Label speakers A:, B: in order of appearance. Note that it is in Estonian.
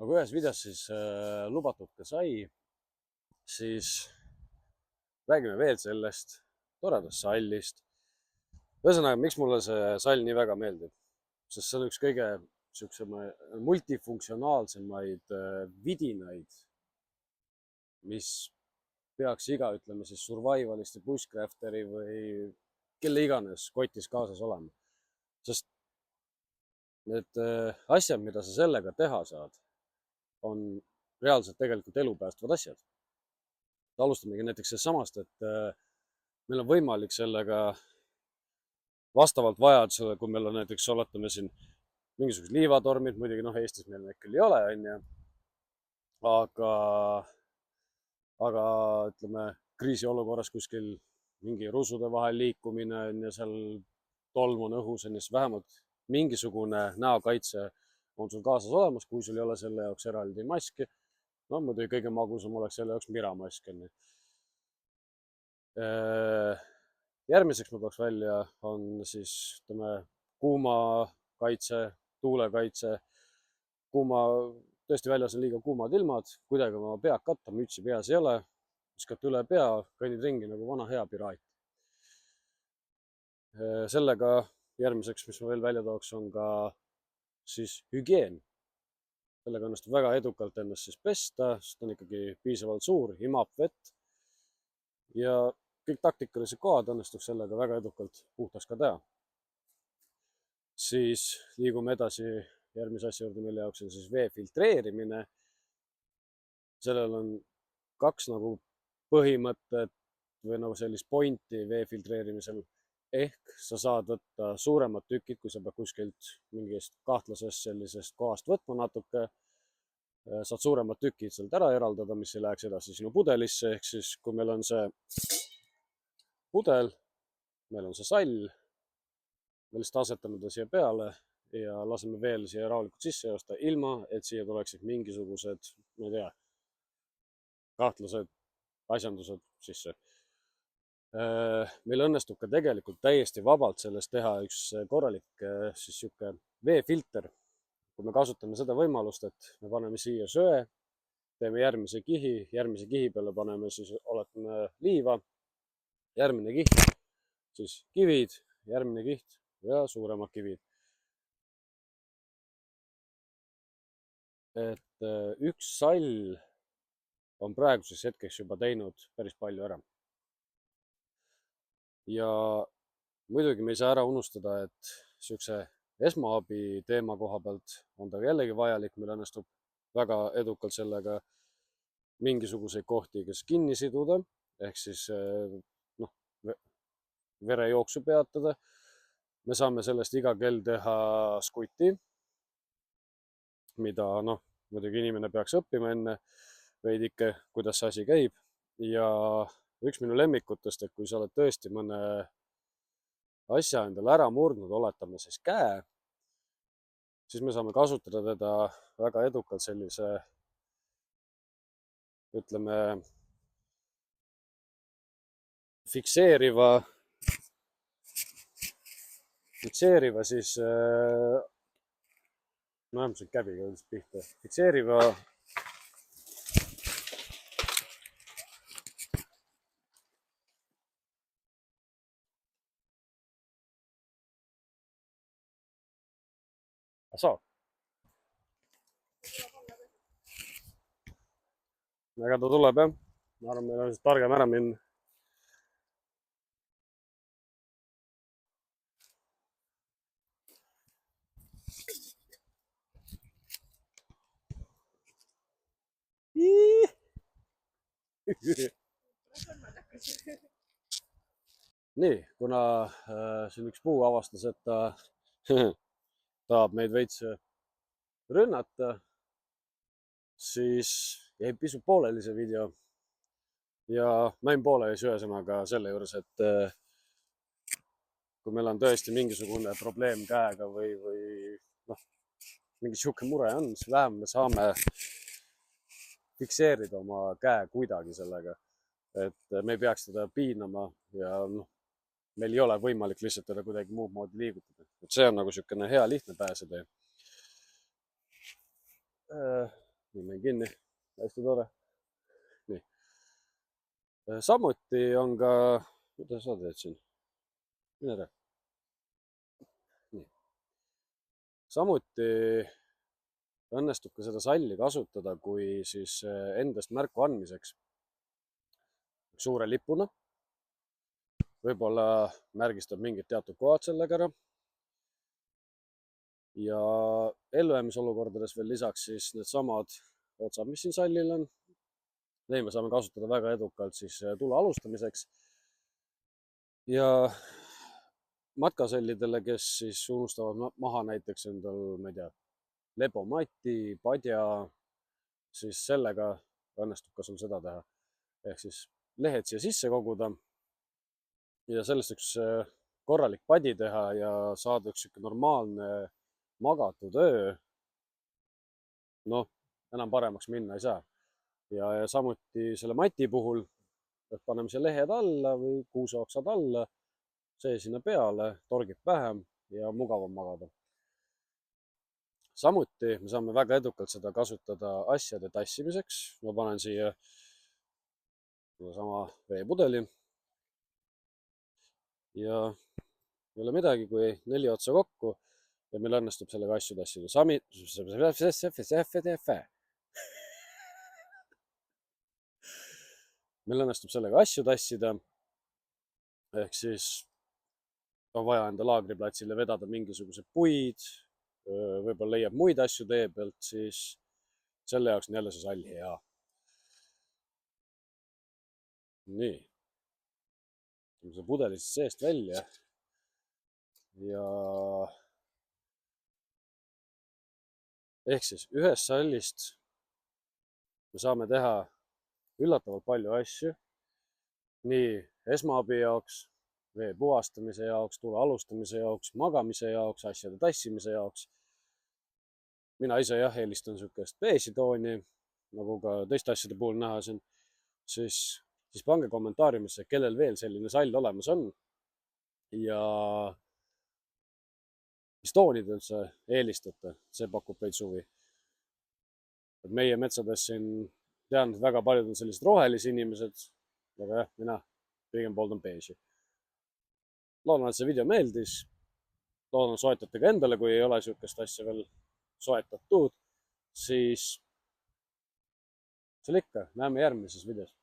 A: nagu ühes videos siis lubatud ka sai, siis räägime veel sellest toredast sallist. Ühesõnaga, miks mulle see sall nii väga meeldib? Sest see on üks kõige multifunktsionaalsemaid vidinaid, mis peaks iga, ütleme siis survivalisti, bushcrafteri või kelle iganes kotis kaasas olema. Sest need asjad, mida sa sellega teha saad, on reaalselt tegelikult elupäästvad asjad. Alustamegi näiteks samast, et meil on võimalik sellega vastavalt vajadusele, kui meil on näiteks, oletame siin mingisugused liivatormid, muidugi Eestis meil neid küll ei ole, aga ütleme kriisiolukorras kuskil mingi rusude vahel liikumine ja seal tolm on õhus, siis vähemalt mingisugune näokaitse on sul kaasas olemas, kui sul ei ole selle jaoks eraldi maski. No muidugi kõige magusam oleks selle jaoks miramask. Järgmiseks ma tooks välja on siis kuumakaitse, tuulekaitse. Tõesti väljas on liiga kuumad ilmad, kuidagi oma pead katta, mütsi peas ei ole, viskad üle pea, kõnnid ringi nagu vana hea piraat. Sellega järgmiseks, mis ma veel välja tooks, on ka siis hügieen. Sellega õnnestub väga edukalt ennast siis pesta, sest on ikkagi piisavalt suur, imab vett. Ja kõik taktikalised kohad õnnestub sellega väga edukalt puhtaks ka teha. Siis liigume edasi järgmise asja juurde, mille jaoks on siis vee filtreerimine. Sellel on kaks nagu põhimõttet või nagu sellist pointi vee filtreerimisel. Ehk sa saad võtta suuremad tükid, kui sa pead kuskilt mingist kahtlasest sellisest kohast võtma natuke. Saad suuremad tükid sealt ära eraldada, mis ei läheks edasi sinu pudelisse. Ehk siis, kui meil on see pudel, meil on see sall, me lihtsalt asetame ta siia peale ja laseme veel siia rahulikult sisse joosta, ilma et siia tuleksid mingisugused, ma ei tea, kahtlased asjandused sisse. Meil õnnestub ka tegelikult täiesti vabalt sellest teha üks korralik siis sihuke veefilter. Kui me kasutame seda võimalust, et me paneme siia söe, teeme järgmise kihi peale paneme siis oletame liiva, järgmine kiht, siis kivid, järgmine kiht ja suuremad kivid. Et üks sall on praeguseks hetkeks juba teinud päris palju ära. Ja muidugi me ei saa ära unustada, et siukse esmaabi teema koha pealt on ta jällegi vajalik, meil õnnestub väga edukalt sellega mingisuguseid kohti kas kinni siduda, ehk siis verejooksu peatada. Me saame sellest iga kell teha skuti, mida muidugi inimene peaks õppima enne veidike, kuidas see asi käib. Ja üks minu lemmikutest, et kui sa oled tõesti mõne asja endale ära murdnud, oletame siis käe, siis me saame kasutada teda väga edukalt sellise, ütleme, fikseeriva siis, ma see käbiga üldse pihta, fikseeriva saab. Aga ta tuleb jah. Ma arvan, meil on siis targem ära minna. Nii, kuna siin üks puu avastas, et ta tahab meid veits rünnata, siis jäi pisut pooleli see video. Ja ma jäin pooleli ühesõnaga selle juures, et kui meil on tõesti mingisugune probleem käega või mingi sihuke mure on, siis vähem me saame fikseerida oma käe kuidagi sellega, et me ei peaks teda piinama ja meil ei ole võimalik lihtsalt teda kuidagi muud moodi liigutada. Et see on nagu siukene hea lihtne pääsetee. nii mäng kinni, hästi tore. Nii. Samuti on ka, mida sa teed siin? Mine ära. Nii. Samuti õnnestub ka seda salli kasutada kui siis endast märku andmiseks suure lipuna. Võib-olla märgistab mingid teatud kohad sellega ära. Ja ellujäämisolukordades veel lisaks siis needsamad otsad, mis siin sallil on. Neid me saame kasutada väga edukalt siis tule alustamiseks. Ja matkasellidele, kes siis unustavad maha näiteks endal, ma ei tea, lebomati, padja, siis sellega õnnestub ka sul seda teha. Ehk siis lehed siia sisse koguda ja sellest üks korralik padi teha ja saada üks normaalne magatud öö. Noh, enam paremaks minna ei saa. Ja samuti selle mati puhul paneme siia lehed alla või kuuseoksad alla, see sinna peale, torgib vähem ja mugavam magada. Samuti me saame väga edukalt seda kasutada asjade tassimiseks. Ma panen siia sama veepudeli ja ei ole midagi, kui 4 otsa kokku ja meil õnnestub sellega asju tassida. Meil õnnestub sellega asju tassida. Ehk siis on vaja enda laagriplatsile vedada mingisugused puid, võib-olla leiab muid asju tee pealt, siis selle jaoks on jälle see sall hea. Nii. See pudeli siis seest välja. Ja ehk siis ühest sallist me saame teha üllatavalt palju asju. Nii esmaabi jaoks, vee puhastamise jaoks, tule alustamise jaoks, magamise jaoks, asjade tassimise jaoks. Mina ise jah, eelistan sihukest beežitooni, nagu ka teiste asjade puhul näha siin. Siis pange kommentaariumisse, kellel veel selline sall olemas on. Ja mis tooni te üldse eelistate, see pakub veid suvi. Meie metsades siin tean, et väga paljud on sellised rohelisi inimesed, aga jah, mina pigem pooldan beeži. Loodan, et see video meeldis. Loodan, soetate ka endale, kui ei ole sihukest asja veel soetatud, siis see oli ikka, näeme järgmises videos.